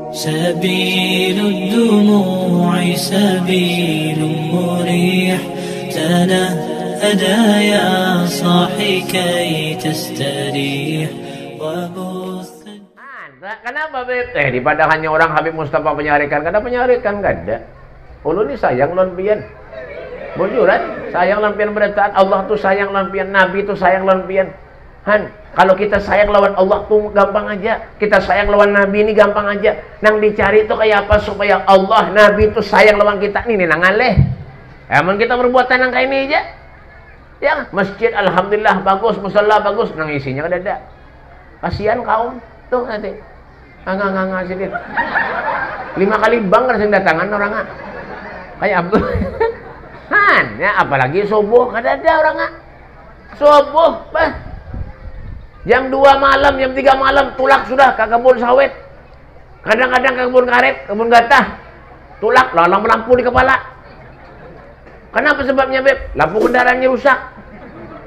سبيل الدموع سبيل مريح تنهدى يا صاحي كي تستريح وبث. Kenapa Beb? Daripada hanya orang Habib Mustafa penyarikan, karena penyarikan gak ada. Ulun ini sayang lon pian. Bujuran, sayang lon pian beritaan. Allah tuh sayang lon pian, Nabi tuh sayang lon pian. Han, kalau kita sayang lawan Allah tuh gampang aja. Kita sayang lawan Nabi ini gampang aja. Nang dicari itu kayak apa supaya Allah, Nabi itu sayang lawan kita. Ini nang aleh. Emang kita berbuat nang kayak ini aja. Ya, masjid alhamdulillah bagus, musalla bagus, nang isinya kada ada. Kasihan kaum tuh nanti. Angga sedih. 5 kali bang sing datangan orang kayak Abdul. Han, ya apalagi subuh kada ada orang subuh, bah. Jam 2 malam, jam 3 malam tulak sudah ke kebun sawit. Kadang-kadang ke kebun karet, kebun gatah. Tulak, lampu di kepala. Kenapa sebabnya, Beb? Lampu kendaraannya rusak.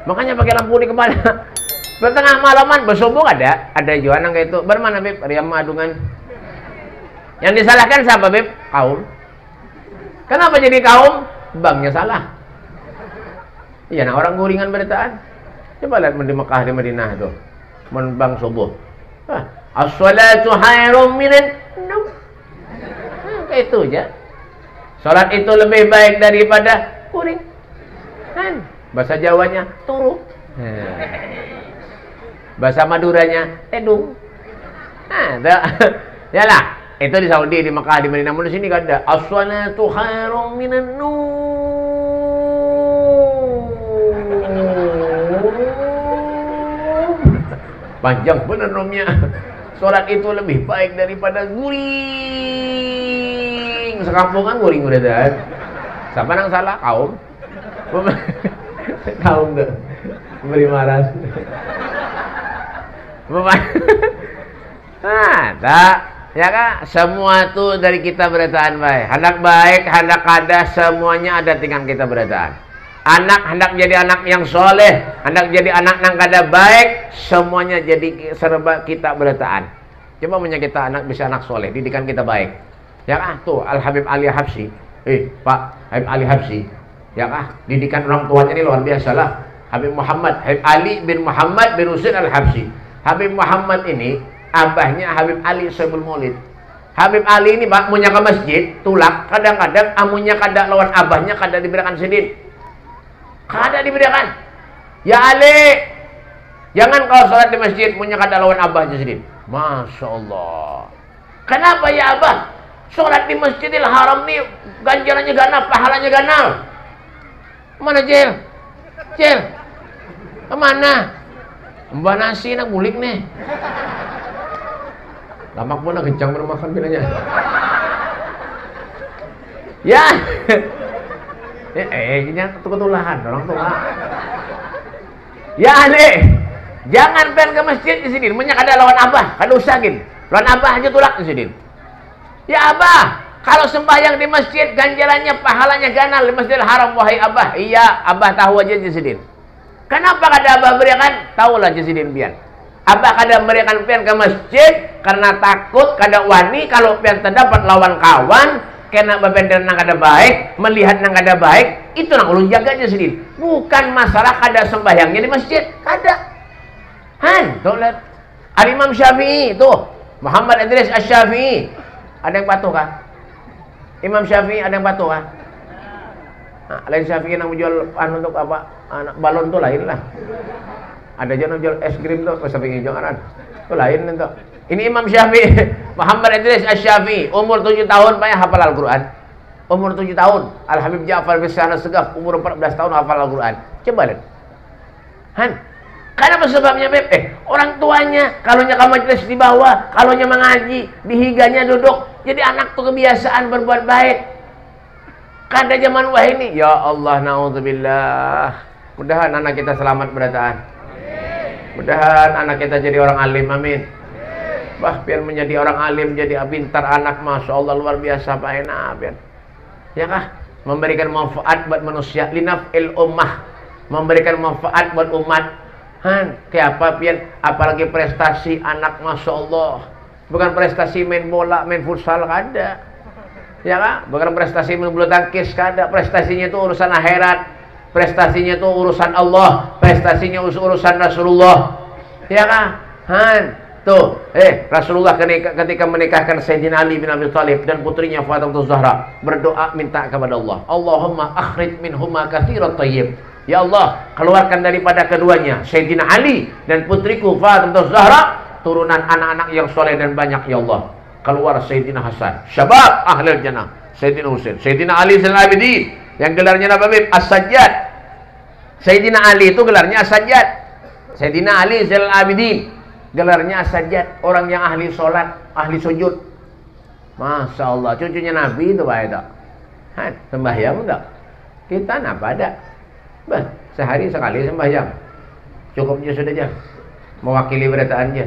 Makanya pakai lampu di kepala. Tengah malaman, bersubuh ada juga nang kayak itu. Bermana, Beb? Riam Adungan. Yang disalahkan siapa, Beb? Kaum. Kenapa jadi kaum? Banknya salah. Iya, nah orang guringan beritaan. Coba lihat di Mekah, di Madinah itu. Menbang subuh. As-salatu khairum minan naum. Kayak itu aja. Salat itu lebih baik daripada kuring. Kan? Bahasa Jawanya turu. Bahasa Maduranya tedung. Yalah, itu di Saudi, di Mekah, di Madinah. Di sini kan ada as-salatu khairum minan naum. Panjang bener nomnya. Sholat itu lebih baik daripada guring. Sekampungan guring udah dah. Siapa yang salah? Kaum. Kaum tuh. Beri marah. Tak. Ya kan? Semua tuh dari kita beritaan baik. Hendak baik, hendak kada, semuanya ada tinggal kita beritaan. Anak hendak jadi anak yang soleh, hendak jadi anak yang kada baik, semuanya jadi serba kita beritaan. Coba punya kita anak bisa anak soleh, didikan kita baik. Ya kah? Tuh Al Habib Ali Habsyi, Pak Habib Ali Habsyi, ya kah? Didikan orang tuanya ini luar biasa lah. Habib Muhammad, Habib Ali bin Muhammad bin Husain Al Habsyi. Habib Muhammad ini abahnya Habib Ali Soebul Maulid. Habib Ali ini Pak punya ke masjid, tulak kadang-kadang amunya kada lawan abahnya kada diberikan sedin. Kada diberikan. Ya Ali, jangan kau sholat di masjid punya kada lawan abahnya sedih. Masya Allah. Kenapa ya abah? Sholat di Masjidil Haram nih ganjarannya ganal, pahalanya ganal. Mana Jel? Jel, kemana? Mbak nasi nak bulik nih. Lamak pun nak kencang bermakan bilangnya. Ya. Ini ketulahan orang tua. Ya Ale, jangan pengen ke masjid di sini. Banyak ada lawan abah, kada usahin. Lawan abah aja tulak di sini. Ya abah, kalau sembahyang di masjid ganjarannya pahalanya ganal di Masjidil Haram wahai abah. Iya, abah tahu aja di sini. Kenapa kada abah berikan? Tahulah di sini pian. Abah kada berikan pian ke masjid karena takut kada wani kalau pian terdapat lawan kawan. Kena babender nang kada baik, melihat nang kada baik, itu nang ulun jaga aja sendiri. Bukan masalah kada sembahyangnya di masjid, kada. Han, tuh lihat. Al-Imam Syafi'i tuh, Muhammad Idris Asy-Syafi'i. Ada yang patuh kah? Imam Syafi'i ada yang patuh kah? Nah, lain Syafi'i nang menjual untuk apa? Anak balon tuh lain lah. Ada juga nang jual es krim tuh, Syafi'i jangan. Itu lain itu. Ini Imam Syafi'i, Muhammad Idris Asy-Syafi'i, umur 7 tahun Pak ya hafal Al-Qur'an. Umur 7 tahun. Al-Habib Ja'far bin Syahna Segaf umur 14 tahun hafal Al-Qur'an. Coba lihat. Han, kenapa sebabnya Beb? Orang tuanya kalau nya ke majelis di bawah, kalau nya mengaji, di higanya duduk. Jadi anak tuh kebiasaan berbuat baik. Kada zaman wah ini. Ya Allah, naudzubillah. Mudahan anak kita selamat berataan. Mudahan anak kita jadi orang alim, amin. Bah, biar menjadi orang alim, jadi pintar anak, masya Allah luar biasa Pak enak, biar. Ya kah? Memberikan manfaat buat manusia, linafil ummah, memberikan manfaat buat umat. Han, kayak apa pian? Apalagi prestasi anak, masya Allah. Bukan prestasi main bola, main futsal, kada. Ya kan? Bukan prestasi main bulu tangkis, kada. Prestasinya itu urusan akhirat. Prestasinya itu urusan Allah. Prestasinya urusan Rasulullah. Ya kan? Tuh, Rasulullah ketika menikahkan Sayyidina Ali bin Abi Thalib dan putrinya Fatimah Zahra, berdoa minta kepada Allah, Allahumma akhrij minhuma katsiran thayyib. Ya Allah, keluarkan daripada keduanya Sayyidina Ali dan putriku Fatimah Zahra turunan anak-anak yang soleh dan banyak, ya Allah. Keluar Sayyidina Hasan, syabab ahlul jannah. Sayyidina Husain, Sayyidina Ali Zainal Abidin yang gelarnya apa, Bib? As-Sajjad. Sayyidina Ali itu gelarnya As-Sajjad. Sayyidina Ali Zainal Abidin gelarnya As-Sajjad, orang yang ahli sholat, ahli sujud. Masya Allah, cucunya Nabi itu Pak itu. Sembahyang enggak? Kita apa ada? Sehari sekali sembahyang. Cukupnya sudah aja. Mewakili berataan aja.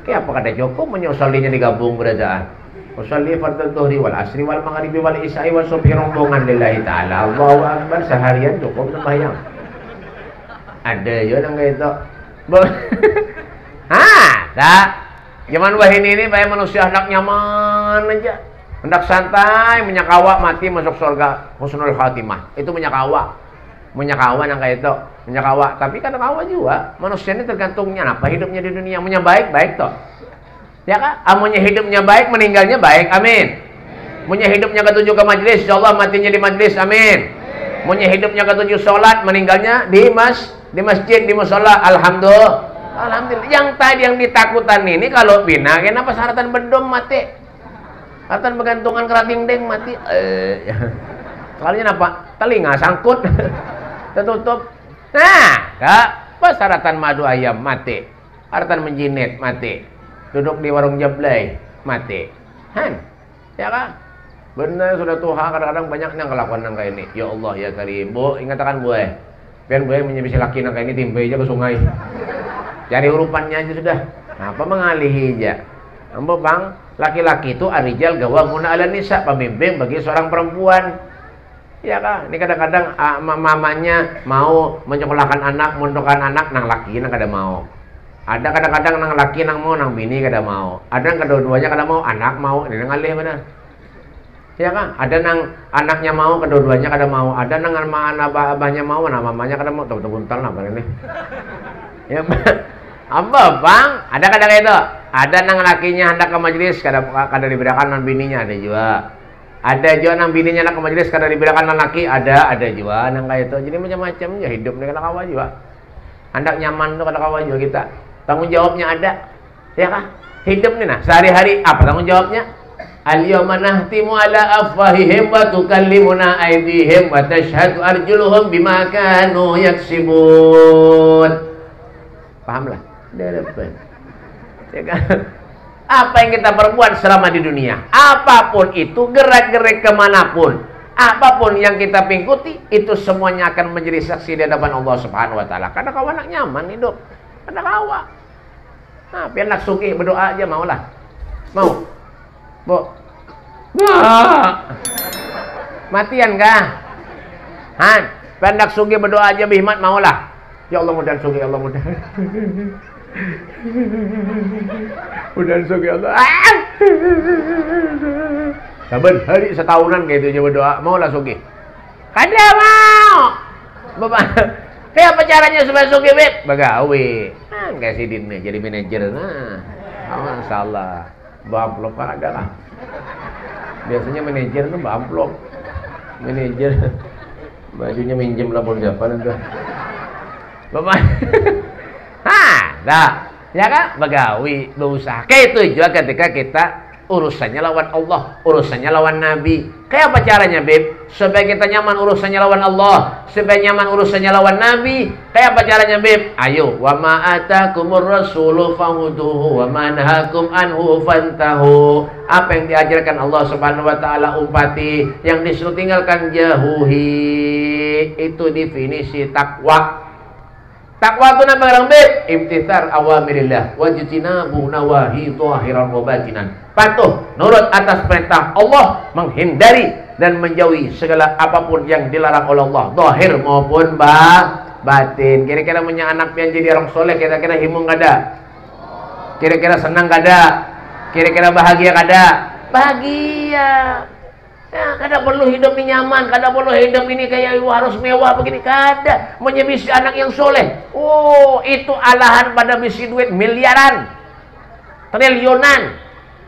Kayak apa kata cukup, menyusalinya digabung berataan. Usalli fardhu dhuhri wal asri wal maghribi wal isya'i wal subhi rombongan lillahi ta'ala. Allahu Akbar, seharian cukup sembahyang. Ada ya yang kayak itu. Tak. Zaman wah ini Pak, manusia hendak nyaman aja. Hendak santai, menyakawa mati masuk surga husnul khatimah. Itu menyakawa. Menyakawa yang kayak itu, menyakawa. Tapi kan kawa juga. Manusia ini tergantungnya apa hidupnya di dunia. Punya baik toh. Ya kan? Amunnya hidupnya baik, meninggalnya baik. Amin. Punya hidupnya ketujuh ke majlis, insyaallah matinya di majlis. Amin. Punya hidupnya ketujuh sholat, meninggalnya di masjid, di mushola. Alhamdulillah. Alhamdulillah. Yang tadi yang ditakutan ini kalau bina, kenapa syaratan bedom mati? Syaratan bergantungan kerating deng mati. Kalian apa? Telinga sangkut. Tertutup. Nah, kak, syaratan madu ayam mati. Syaratan menjinit mati. Duduk di warung jablay mati. Ya kak? Benar sudah Tuhan, kadang-kadang banyak yang kelakuan yang kayak ini. Ya Allah ya Karim. Bu, ingatkan bu biar bu menyebisi laki yang kayak ini timpe aja ke sungai. Cari urupannya aja sudah. Apa mengalihi aja? Ambo bang, laki-laki itu arijal gawamuna ala nisa, pemimpin bagi seorang perempuan. Ya kan? Ini kadang-kadang mamanya mau menyekolahkan anak, mendoakan anak, nang laki nang kada mau. Ada kadang-kadang nang laki nang mau, nang bini kada mau. Ada yang kedua-duanya kada mau, anak mau. Ini ngalih benar. Ya kan? Ada nang anaknya mau, kedua-duanya kada mau. Ada nang abahnya mau, nah mamanya kada mau. Tahu buntal lah ini. Ya apa bang? Ada kadang itu. Ada nang lakinya hendak ke majelis kada diberikan nang bininya, ada juga. Ada juga nang bininya hendak ke majelis kada diberikan nang laki, ada juga nang kayak itu. Jadi macam-macam ya hidup nih kada kawa juga. Hendak nyaman tuh kada kawa juga kita. Tanggung jawabnya ada. Ya kah? Hidup nih nah, sehari-hari apa tanggung jawabnya? Al-yawma nahtimu ala afwahihim wa tukallimuna aydihim wa tashhadu arjuluhum bima kanu yaksibun. Pahamlah? Depan. Ya kan? Apa yang kita perbuat selama di dunia, apapun itu, gerak-gerik kemanapun, apapun yang kita pingkuti, itu semuanya akan menjadi saksi di hadapan Allah Subhanahu Wa Taala. Karena kawan nak nyaman hidup, karena kawan. Nah, biar nak sugih berdoa aja maulah, mau, bu, matian kah? Biar nak sugih berdoa aja bihmat maulah. Ya Allah mudah sugih, Allah mudah. Mudah sugih Allah. Saban hari setahunan kayak itu berdoa, maulah sugih. Kada mau. Bapak, kayak apa caranya supaya sugih, Beb? Bagawe. Kayak si Din nih jadi manajer. Nah, masalah. Bamplop kan ada lah. Biasanya manajer tuh bamplop. Manajer bajunya minjem lah pun siapa nanti. Bapak, dah, ya kan? Bagawi, berusaha. Kayak itu juga ketika kita urusannya lawan Allah, urusannya lawan Nabi. Kayak apa caranya, Beb? Supaya kita nyaman urusannya lawan Allah, supaya nyaman urusannya lawan Nabi. Kayak apa caranya, Beb? Ayo, wa ma atakumur rasulu fahuduhu wa ma nahakum anhu fantahu. Apa yang diajarkan Allah Subhanahu wa taala umpati, yang disuruh tinggalkan jauhi. Itu definisi takwa. Takwa itu nama orang Beb, imtithar awamirillah wajtinabu nawahi dhahiran wa batinan. Patuh nurut atas perintah Allah, menghindari dan menjauhi segala apapun yang dilarang oleh Allah, zahir maupun batin. Kira-kira punya anak yang jadi orang soleh, kira-kira himung kada? Kira-kira senang kada? Kira-kira bahagia kada? Bahagia. Ya, kada perlu hidup ini nyaman, kada perlu hidup ini kayak harus mewah begini, kada. Menyebisi anak yang soleh. Oh, itu alahan pada bisi duit miliaran, triliunan.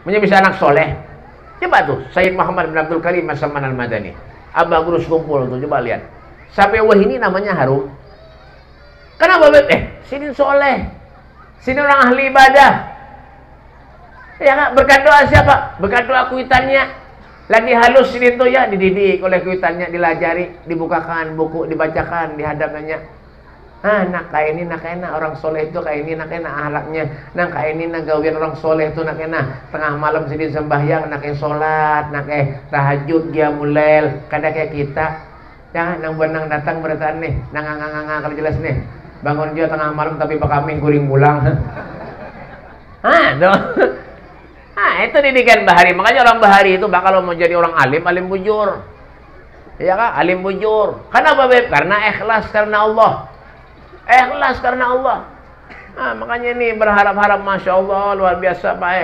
Menyebisi anak soleh. Coba tuh, Sayyid Muhammad bin Abdul Karim As-Salman Al-Madani. Abah Gurus kumpul tuh, coba lihat. Sampai wah ini namanya harum. Kenapa beb? Sini soleh, sini orang ahli ibadah. Ya kak, berkat doa siapa? Berkat doa kuitannya. Lagi halus sini tuh ya, dididik oleh kuitannya, dilajari, dibukakan buku, dibacakan di hadapannya. Nak kayak ini, nak enak orang soleh itu kayak ini, nak enak ahlaknya. Nak kayak ini, nak gawian orang soleh itu nak enak. Tengah malam sini sembahyang, nak sholat, nak tahajud, qiyamul kada kayak kita. Ya, nang benang datang berataan nih, nang kalau jelas nih. Bangun dia tengah malam tapi bakal guring pulang. Tuh. Itu didikan bahari. Makanya orang bahari itu bakal mau jadi orang alim, alim bujur. Ya kan? Alim bujur. Kenapa beb? Karena ikhlas karena Allah. Ikhlas karena Allah. Makanya ini berharap-harap, Masya Allah, luar biasa Pak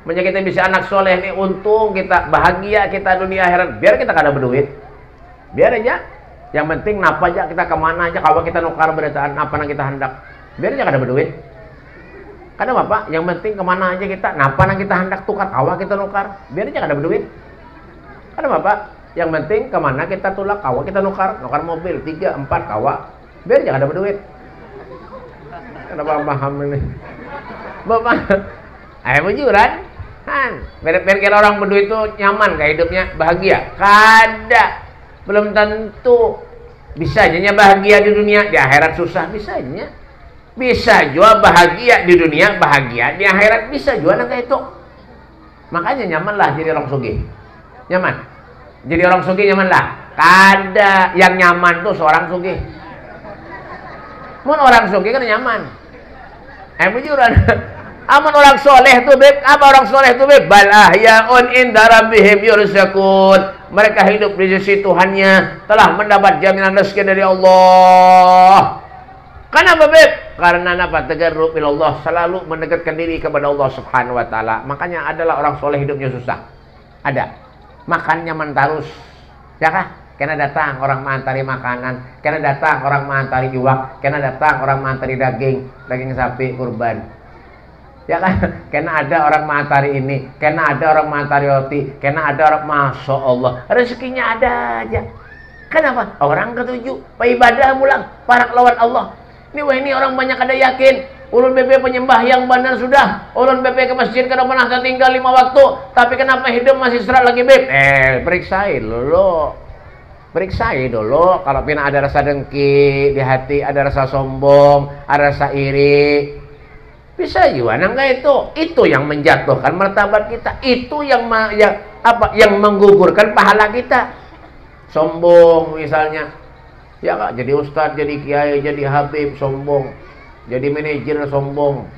Makanya kita bisa anak soleh nih, untung kita, bahagia kita dunia akhirat. Biar kita kada berduit. Biar aja. Yang penting napa aja kita kemana aja, kalau kita nukar beritaan apa yang kita hendak. Biar aja kada berduit. Kenapa Pak? Yang penting kemana aja kita, napa yang kita hendak tukar, kawa kita nukar. Biar aja kada berduit. Kenapa Pak? Yang penting kemana kita tulak, kawa kita nukar. Nukar mobil, 3, 4 kawa. Biar aja kada berduit. Kenapa paham ini? Bapak, bujuran. Biar orang berduit itu nyaman kayak hidupnya, bahagia. Kada. Belum tentu. Bisa aja bahagia di dunia, di akhirat susah. Bisa aja. Bisa juga bahagia di dunia, bahagia di akhirat. Bisa juga nang kayak itu. Makanya nyamanlah jadi orang sugih. Nyaman. Jadi orang sugih nyamanlah. Kada yang nyaman tuh seorang sugih. Mun orang sugih kan nyaman. Bujuran. Amun orang soleh tuh beb, apa orang soleh tuh beb? Bal ahyaun inda rabbihim yurzaqun. Mereka hidup di sisi Tuhannya, telah mendapat jaminan rezeki dari Allah. Kenapa beb? Karena apa? Tagarrub ilallah, selalu mendekatkan diri kepada Allah Subhanahu wa taala. Makanya adalah orang soleh hidupnya susah. Ada. Makannya mentarus. Ya kah? Karena datang orang mantari makanan, karena datang orang mantari iwak, karena datang orang mantari daging sapi kurban. Ya kan? Karena ada orang mantari ini, karena ada orang mantari roti, karena ada orang, Masya Allah, rezekinya ada aja. Kenapa? Orang ketujuh, ibadah mulang, para lawan Allah. Ini orang banyak ada yakin. Ulun BP penyembah yang benar sudah. Ulun BP ke masjid kada pernah tinggal 5 waktu. Tapi kenapa hidup masih serat lagi beb? Periksain dulu. Periksai dulu. Kalau pina ada rasa dengki di hati, ada rasa sombong, ada rasa iri, bisa juga nangga itu yang menjatuhkan martabat kita, itu yang menggugurkan pahala kita. Sombong misalnya, ya kak, jadi ustadz, jadi kiai, jadi habib, sombong, jadi manajer, sombong,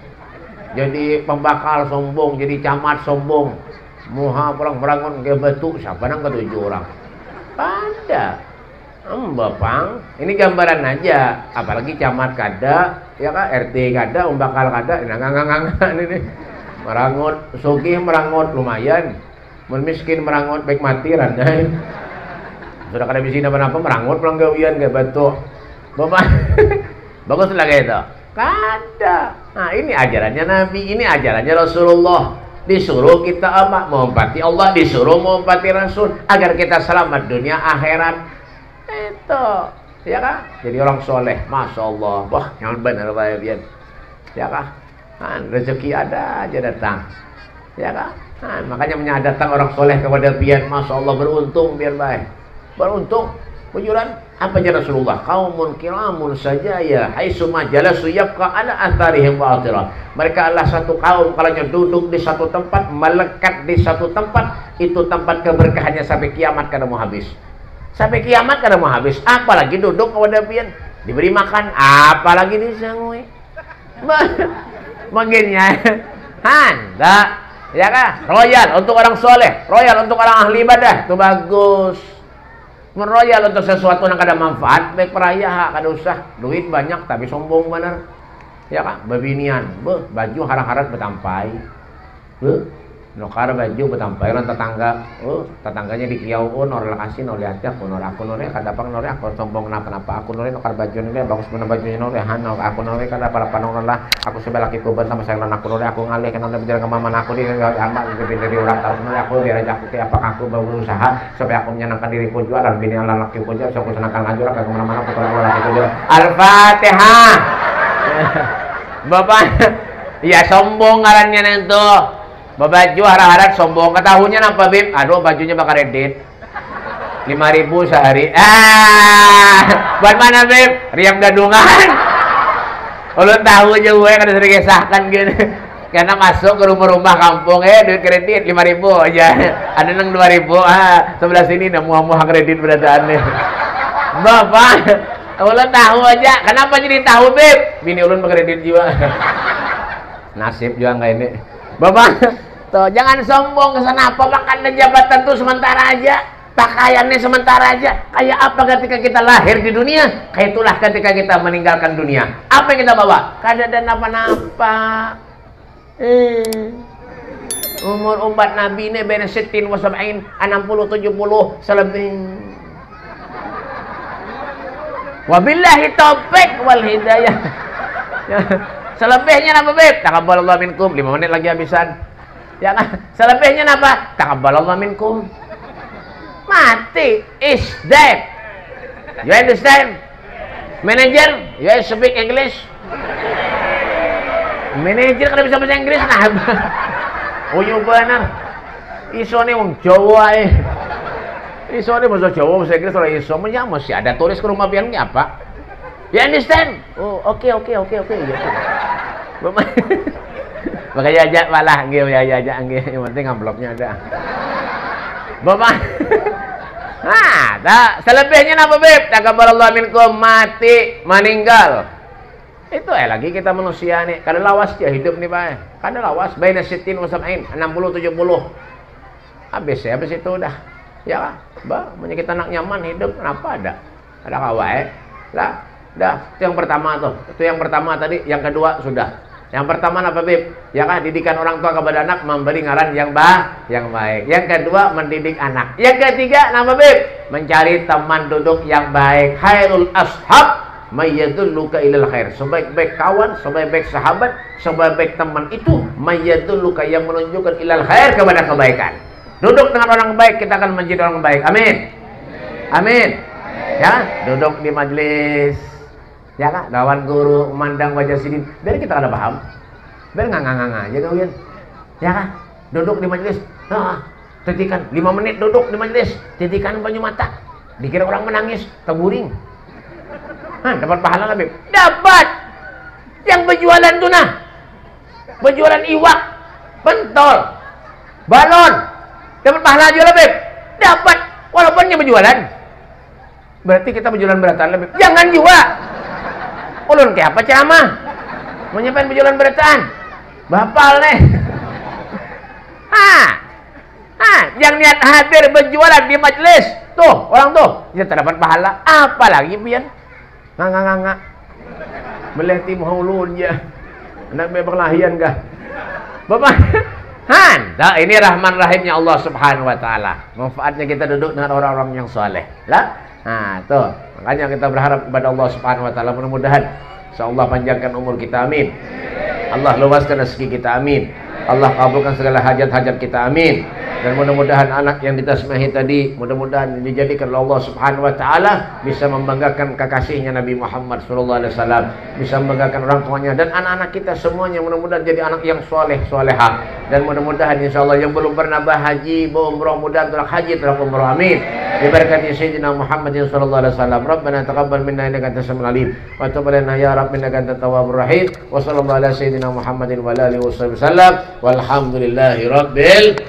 jadi pembakal, sombong, jadi camat, sombong, muha perang perangon ke batu, siapa nang ketujuh orang? Ada. Bapang, ini gambaran aja. Apalagi camat kada, ya kak, RT kada, umbakal kada, ini merangut, sugih merangut lumayan, miskin merangut baik mati randai. Sudah kada bisa apa-apa merangut pulang gawian kayak batu. Bapak, bagus lagi itu. Kada. Nah ini ajarannya Nabi, ini ajarannya Rasulullah. Disuruh kita menghormati Allah, disuruh menghormati Rasul agar kita selamat dunia akhirat. Itu, ya kah? Jadi orang soleh, Masya Allah. Wah, yang benar Pak Bian. Ya kah? Rezeki ada aja datang. Ya kah? Makanya datang orang soleh kepada Bian, Masya Allah, beruntung biar baik. Beruntung. Bujuran apa aja Rasulullah, kaumun kiramun saja ya, haitsuma jalasu yabqa ala atharihim wa athirah. Mereka adalah satu kaum kalau duduk di satu tempat, melekat di satu tempat, itu tempat keberkahannya sampai kiamat kada mau habis. Sampai kiamat kada mau habis. Apalagi duduk kepada pian, diberi makan, apalagi disangui. Bagiannya enggak, ya kah? Royal untuk orang soleh, royal untuk orang ahli ibadah, itu bagus. Meroyal untuk sesuatu yang kada manfaat, baik peraya, kada usah duit banyak tapi sombong bener, ya kan? Babinian, baju harang-harang betampai, nukar baju betampairan tetangga, tetangganya di kiauun, orang kasih nol aja, aku nol aku nol kadapang nol aku sombong kenapa aku nol nukar baju nol bagus bener bajunya nol hanol aku nol kada para panong lah, aku sebelah laki kuban sama sayang aku nol aku ngalih kan nol bicara ke mama aku di amat lebih dari orang tahu nol aku biar aja aku apa aku berusaha supaya aku menyenangkan diriku juga dan bini laki aku juga, aku senangkan ngajur lah kemana-mana aku tolong laki aku juga. Al-Fatihah. Bapak, ya sombong ngarannya itu. Baju harap-harap sombong. Ketahunya apa Bib? Aduh bajunya bakal redit 5.000 sehari. Buat mana Bib? Riang gadungan. Ulun tahu aja gue kada sering kisahkan gini. Karena masuk ke rumah-rumah kampung duit kredit 5.000 aja. Ada nang 2.000. Sebelah sini udah muah-muah kredit beradaannya. Bapak, ulun tahu aja. Kenapa jadi tahu Bib? Bini ulun berkredit juga. Nasib juga enggak ini. Bapak, tuh jangan sombong ke sana apa makan jabatan tuh sementara aja, pakaiannya sementara aja. Kayak apa ketika kita lahir di dunia, kayak itulah ketika kita meninggalkan dunia. Apa yang kita bawa? Kada ada napa-napa. Umur umat Nabi ini bena 60 wa 70 selebih. Wabillahi taufik wal hidayah. Selebihnya apa Beb? Taqabbalallahu minkum. 5 menit lagi habisan. Ya kan? Selebihnya apa? Taqabbalallahu minkum. Mati. Is dead. You understand? Manager, you speak English? Manager kada bisa bahasa Inggris nah. Uyu benar. Iso nih wong Jawa Iso nih bahasa Jawa bahasa Inggris ora iso. Ya masih ada turis ke rumah piannya apa? You understand? Oh, oke. Ya. Makanya aja malah nggih ya aja nggih, yang penting amplopnya ada. Bapak. Selebihnya apa Beb? Taqabbalallahu minkum, mati, meninggal. Itu lagi kita manusia nih, kada lawas ya hidup nih Pak. Kada lawas baina 60 wa 70, 60 70. Habis itu udah. Ya, punya kita anak nyaman hidup kenapa ada? Ada kawae. Lah, dah, itu yang pertama tuh. Itu yang pertama tadi, yang kedua sudah. Yang pertama apa Bib? Ya kan didikan orang tua kepada anak memberi ngaran yang baik. Yang kedua mendidik anak. Yang ketiga nama Bib? Mencari teman duduk yang baik. Khairul ashab mayyadulluka ilal khair. Sebaik-baik kawan, sebaik-baik sahabat, sebaik-baik teman itu mayyadulluka yang menunjukkan ilal khair kepada kebaikan. Duduk dengan orang baik kita akan menjadi orang baik. Amin. Amin. Ya, duduk di majelis. Ya kan, lawan guru memandang wajah sidin, biar kita kada paham, biar nganga aja kalian, ya kan, duduk di majelis, titikan 5 menit duduk di majelis, titikan banyu mata, dikira orang menangis, terguring, dapat pahala lebih, dapat, yang berjualan tuh nah, berjualan iwak, pentol, balon, dapat pahala juga lebih, dapat, walaupun yang berjualan, berarti kita berjualan beratan lebih, jangan juga. Ulun kayak apa ceramah? Mau nyampein berjualan berataan? Bapal nih. Yang niat hadir berjualan di majelis. Tuh, orang tuh. Dia terdapat pahala. Apalagi pian? Nganga. Meleti maulun ya. Anak bebek lahian kah? Bapak. Ini rahman rahimnya Allah Subhanahu wa taala. Manfaatnya kita duduk dengan orang-orang yang saleh. Lah. Tuh, makanya kita berharap kepada Allah Subhanahu wa taala mudah-mudahan insyaallah panjangkan umur kita amin. Allah luaskan rezeki kita amin. Allah kabulkan segala hajat-hajat kita amin. Dan mudah-mudahan anak yang ditasmihi tadi mudah-mudahan dijadikan Allah Subhanahu wa taala bisa membanggakan kekasihnya Nabi Muhammad sallallahu alaihi wasallam, bisa membanggakan orang tuanya dan anak-anak kita semuanya mudah-mudahan jadi anak yang soleh solehah. Dan mudah-mudahan insyaallah yang belum pernah berhaji, berumrah mudah untuk haji terus umrah amin. Diberkati Sayyidina Muhammad sallallahu alaihi wasallam. Rabbana taqabbal minna innaka antas samiul alim wa tub alaina ya rabbana innaka antat tawwabur rahim. Wa sallallahu ala sayyidina Muhammadin wa alihi wasallam. Walhamdulillahi rabbil